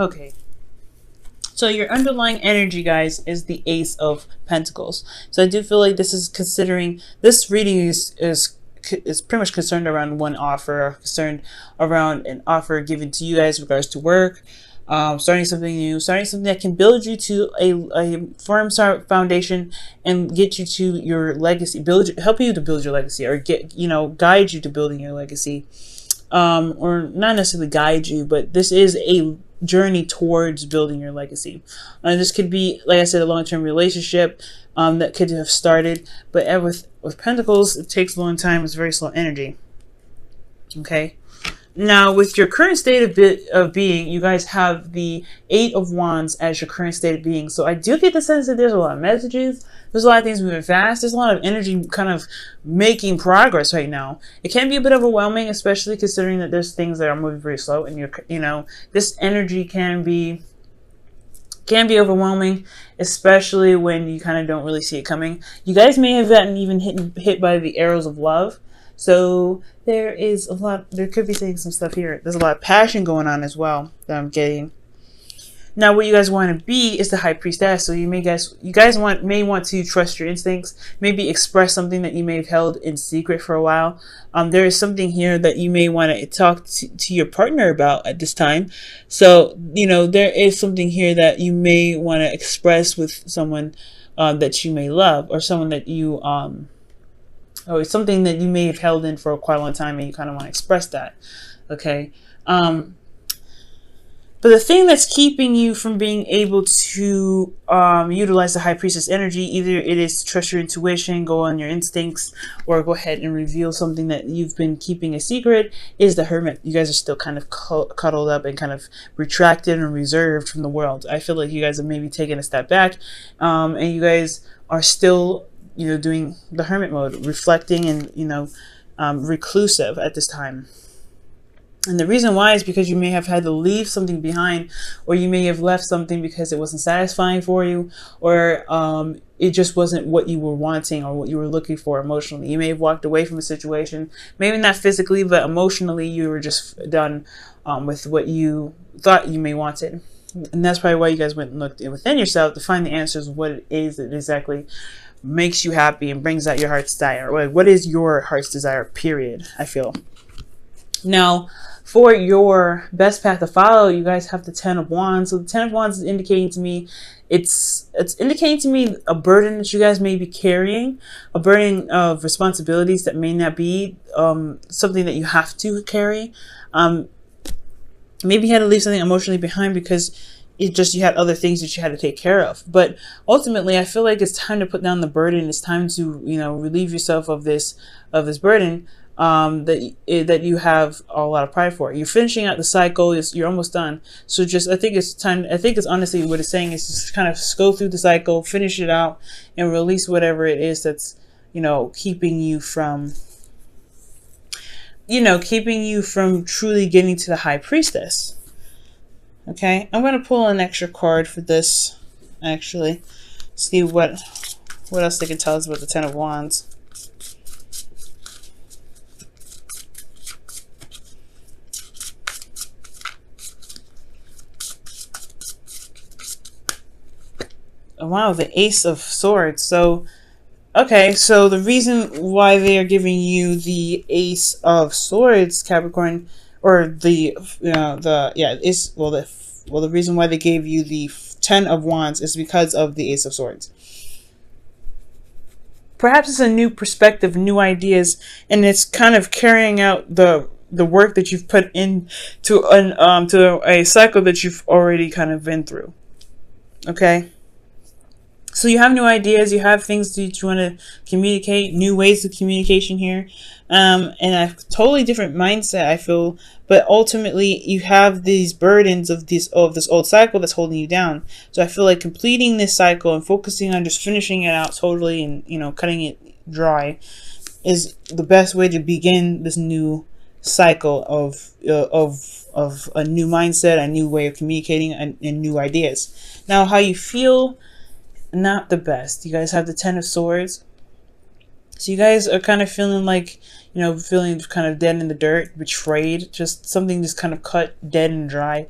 Okay. So your underlying energy, guys, is the Ace of Pentacles. So I do feel like this is considering, this reading is pretty much concerned around one offer, concerned around an offer given to you guys in regards to work, starting something new, starting something that can build you to a firm foundation and get you to your legacy, help you to build your legacy, or guide you to building your legacy. Or not necessarily guide you, but this is a journey towards building your legacy. This could be, like I said, a long-term relationship that could have started, but with Pentacles, it takes a long time. It's very slow energy. Okay. Now, with your current state of being, you guys have the Eight of Wands as your current state of being. So I do get the sense that there's a lot of messages. There's a lot of things moving fast. There's a lot of energy kind of making progress right now. It can be a bit overwhelming, especially considering that there's things that are moving very slow. And this energy can be overwhelming, especially when you kind of don't really see it coming. You guys may have gotten even hit by the arrows of love. So there could be saying some stuff here. There's a lot of passion going on as well that I'm getting. Now, what you guys want to be is the High Priestess. So you guys may want to trust your instincts, maybe express something that you may have held in secret for a while. There is something here that you may want to talk to your partner about at this time. So, there is something here that you may want to express with someone that you may love, or someone that you or something that you may have held in for quite a long time and you kind of want to express that. Okay. But the thing that's keeping you from being able to utilize the High Priestess energy, either it is to trust your intuition, go on your instincts, or go ahead and reveal something that you've been keeping a secret, is the Hermit. You guys are still kind of cuddled up and kind of retracted and reserved from the world. I feel like you guys have maybe taken a step back, and you guys are still doing the hermit mode, reflecting and, reclusive at this time. And the reason why is because you may have had to leave something behind, or you may have left something because it wasn't satisfying for you, or it just wasn't what you were wanting or what you were looking for emotionally. You may have walked away from a situation, maybe not physically, but emotionally you were just done with what you thought you may wanted. And that's probably why you guys went and looked within yourself to find the answers of what it is that exactly makes you happy and brings out your heart's desire. What is your heart's desire, period, I feel. Now, for your best path to follow, you guys have the Ten of Wands. So the Ten of Wands is indicating to me, it's indicating to me a burden that you guys may be carrying, a burden of responsibilities that may not be something that you have to carry. Maybe you had to leave something emotionally behind because you had other things that you had to take care of. But ultimately, I feel like it's time to put down the burden. It's time to, relieve yourself of this burden that you have a lot of pride for. You're finishing out the cycle. You're almost done. So I think it's honestly what it's saying is just kind of go through the cycle, finish it out, and release whatever it is that's, keeping you from truly getting to the High Priestess. Okay, I'm going to pull an extra card for this, actually. See what else they can tell us about the Ten of Wands. Oh, wow, the Ace of Swords. So, okay, so the reason why they are giving you the Ace of Swords, Capricorn, or the reason why they gave you the Ten of Wands is because of the Ace of Swords. Perhaps it's a new perspective, new ideas, and it's kind of carrying out the work that you've put into to a cycle that you've already kind of been through. Okay. So you have new ideas, you have things that you want to communicate, new ways of communication here, and a totally different mindset, I feel. But ultimately, you have these burdens of this old cycle that's holding you down. So I feel like completing this cycle and focusing on just finishing it out totally and cutting it dry is the best way to begin this new cycle of a new mindset, a new way of communicating, and new ideas. Now, how you feel. Not the best. You guys have the Ten of Swords. So you guys are kind of feeling like, feeling kind of dead in the dirt, betrayed, just something just kind of cut dead and dry.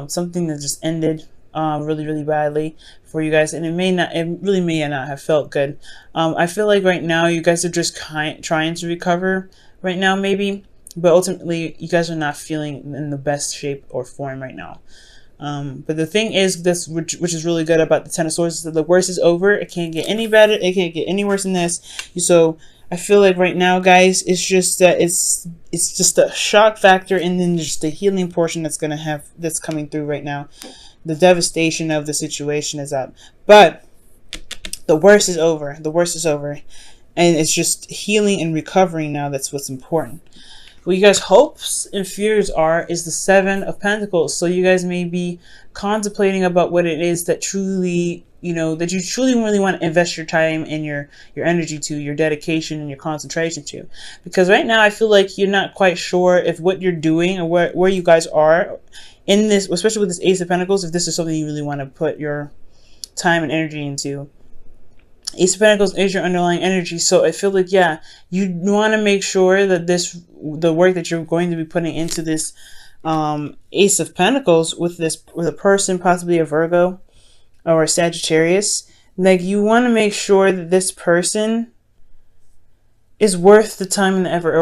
something that just ended really, really badly for you guys, and it really may not have felt good. I feel like right now you guys are just trying to recover right now, maybe, but ultimately you guys are not feeling in the best shape or form right now. But the thing is, this which is really good about the Ten of Swords, is that the worst is over. It can't get any better. It can't get any worse than this. So I feel like right now, guys, it's just that it's just a shock factor, and then just the healing portion that's coming through right now. The devastation of the situation is up, but the worst is over. The worst is over, and it's just healing and recovering now. That's what's important. What you guys' hopes and fears are is the Seven of Pentacles. So you guys may be contemplating about what it is that truly, that you truly really want to invest your time and your energy to, your dedication and your concentration to. Because right now I feel like you're not quite sure if what you're doing or where you guys are in this, especially with this Ace of Pentacles, if this is something you really want to put your time and energy into. Ace of Pentacles is your underlying energy, so I feel like, yeah, you want to make sure that the work that you're going to be putting into this Ace of Pentacles with a person, possibly a Virgo or a Sagittarius, like you want to make sure that this person is worth the time and the effort,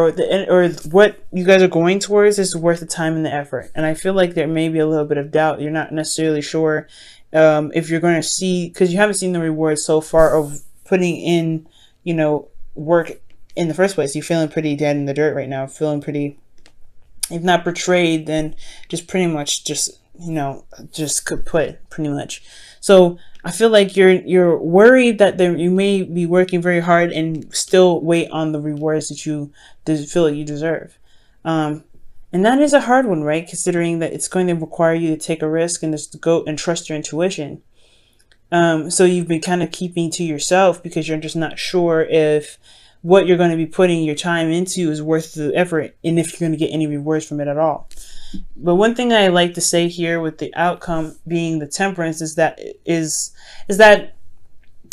or what you guys are going towards is worth the time and the effort. And I feel like there may be a little bit of doubt. You're not necessarily sure if you're going to see, because you haven't seen the rewards so far of putting in, work in the first place. You're feeling pretty dead in the dirt right now, feeling pretty, if not betrayed, then just pretty much just kaput, pretty much. So I feel like you're worried that you may be working very hard and still wait on the rewards that you feel like you deserve. And that is a hard one, right? Considering that it's going to require you to take a risk and just go and trust your intuition. So you've been kind of keeping to yourself because you're just not sure if what you're going to be putting your time into is worth the effort and if you're going to get any rewards from it at all. But one thing I like to say here with the outcome being the Temperance is that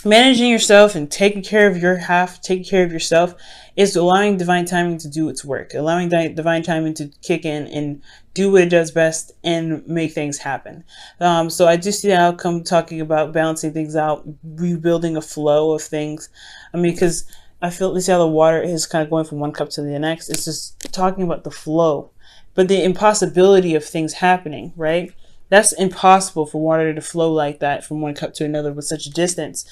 managing yourself and taking care of your taking care of yourself is allowing divine timing to do its work, allowing divine timing to kick in and do what it does best and make things happen. So I do see the outcome talking about balancing things out, rebuilding a flow of things. I mean, because I feel this how the water is kind of going from one cup to the next. It's just talking about the flow, but the impossibility of things happening, right? That's impossible for water to flow like that from one cup to another with such a distance.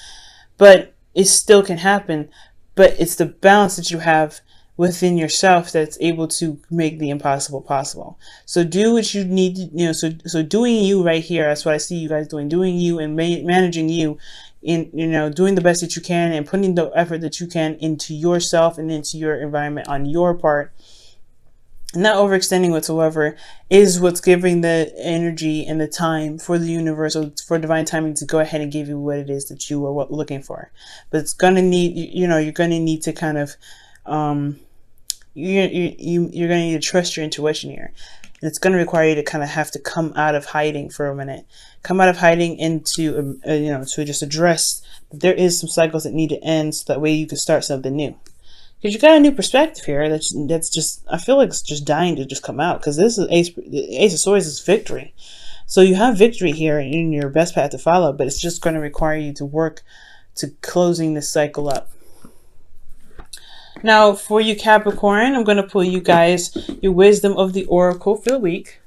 But it still can happen. But it's the balance that you have within yourself that's able to make the impossible possible. So do what you need to, so doing you right here, that's what I see you guys doing. Doing you and managing you in, doing the best that you can and putting the effort that you can into yourself and into your environment on your part. Not overextending whatsoever is what's giving the energy and the time for the universe or for divine timing to go ahead and give you what it is that you are looking for. But it's going to need, you're going to need to kind of, you're going to need to trust your intuition here. And it's going to require you to kind of have to come out of hiding for a minute. Come out of hiding into, to just address that there is some cycles that need to end so that way you can start something new. Because you got a new perspective here that's just, I feel like it's just dying to just come out. Because this is Ace of Swords is victory. So you have victory here in your best path to follow. But it's just going to require you to work to closing this cycle up. Now for you Capricorn, I'm going to pull you guys your wisdom of the Oracle for the week.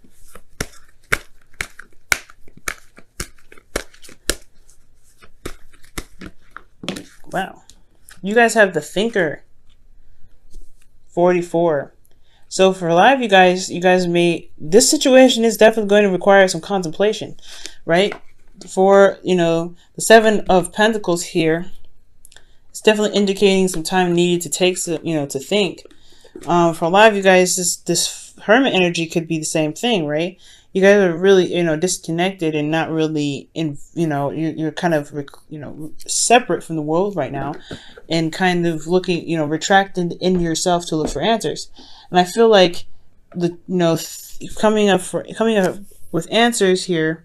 Wow. You guys have the Thinker. 44. So for a lot of you guys this situation is definitely going to require some contemplation, right? For, the Seven of Pentacles here, it's definitely indicating some time needed to take, to think. For a lot of you guys, this Hermit energy could be the same thing, right? You guys are really, disconnected and not really you're kind of, separate from the world right now and kind of looking, retracted in yourself to look for answers. And I feel like coming up with answers here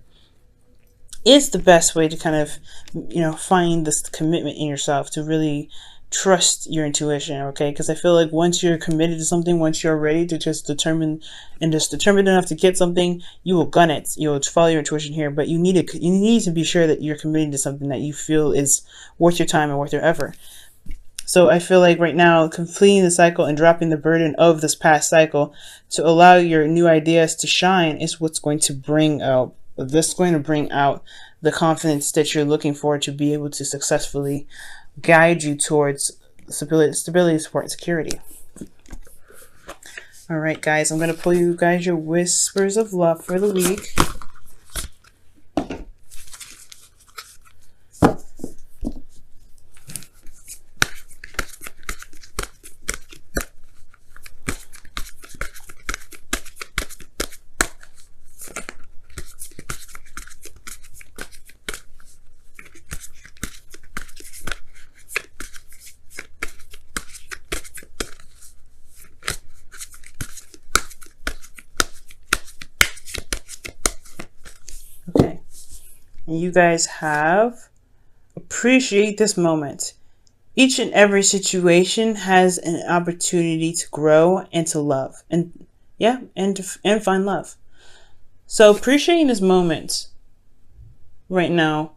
is the best way to kind of, find this commitment in yourself to really trust your intuition, okay? Because I feel like once you're committed to something, once you're ready to just determined enough to get something, you will gun it. You'll follow your intuition here, but you need to be sure that you're committed to something that you feel is worth your time and worth your effort. So I feel like right now, completing the cycle and dropping the burden of this past cycle to allow your new ideas to shine is what's going to bring out the confidence that you're looking for to be able to successfully guide you towards stability, support, and security. All right, guys, I'm going to pull you guys your whispers of love for the week. Okay, and you guys have appreciate this moment. Each and every situation has an opportunity to grow and to love, and find love. So appreciating this moment right now,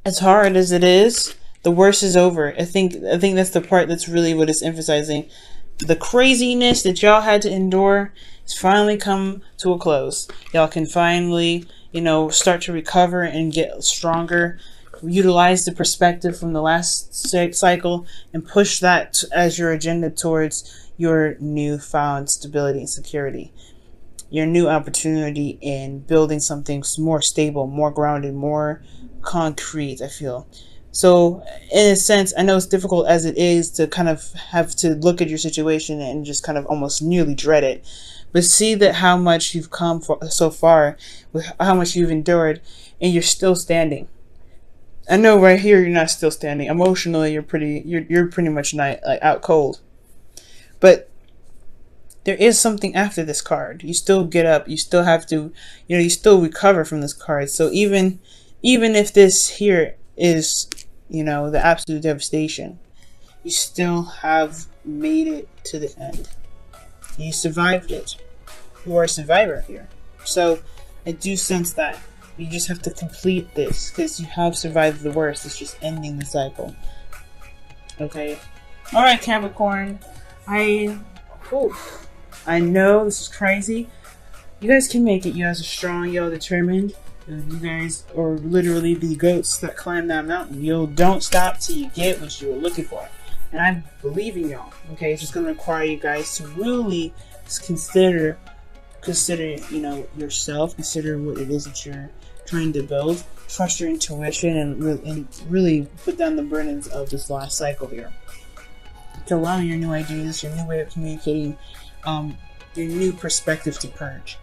as hard as it is, the worst is over. I think that's the part that's really what it's emphasizing. The craziness that y'all had to endure has finally come to a close. Y'all can finally, start to recover and get stronger. Utilize the perspective from the last cycle and push that as your agenda towards your newfound stability and security. Your new opportunity in building something more stable, more grounded, more concrete, I feel. So in a sense, I know it's difficult as it is to kind of have to look at your situation and just kind of almost nearly dread it. But see that how much you've come so far, with how much you've endured, and you're still standing. I know right here you're not still standing. Emotionally, you're pretty much not out cold. But there is something after this card. You still get up. You still have to, you still recover from this card. So even if this here is, the absolute devastation, you still have made it to the end. You survived it. You are a survivor here. So I do sense that. You just have to complete this because you have survived the worst. It's just ending the cycle. Okay. Alright, Capricorn. I know this is crazy. You guys can make it. You guys are strong. Y'all determined. You guys are literally the goats that climb that mountain. You don't stop till you get what you were looking for. And I believe in y'all. Okay, it's just going to require you guys to really consider, yourself. Consider what it is that you're trying to build. Trust your intuition and really put down the burdens of this last cycle here. To allow your new ideas, your new way of communicating, your new perspective to purge.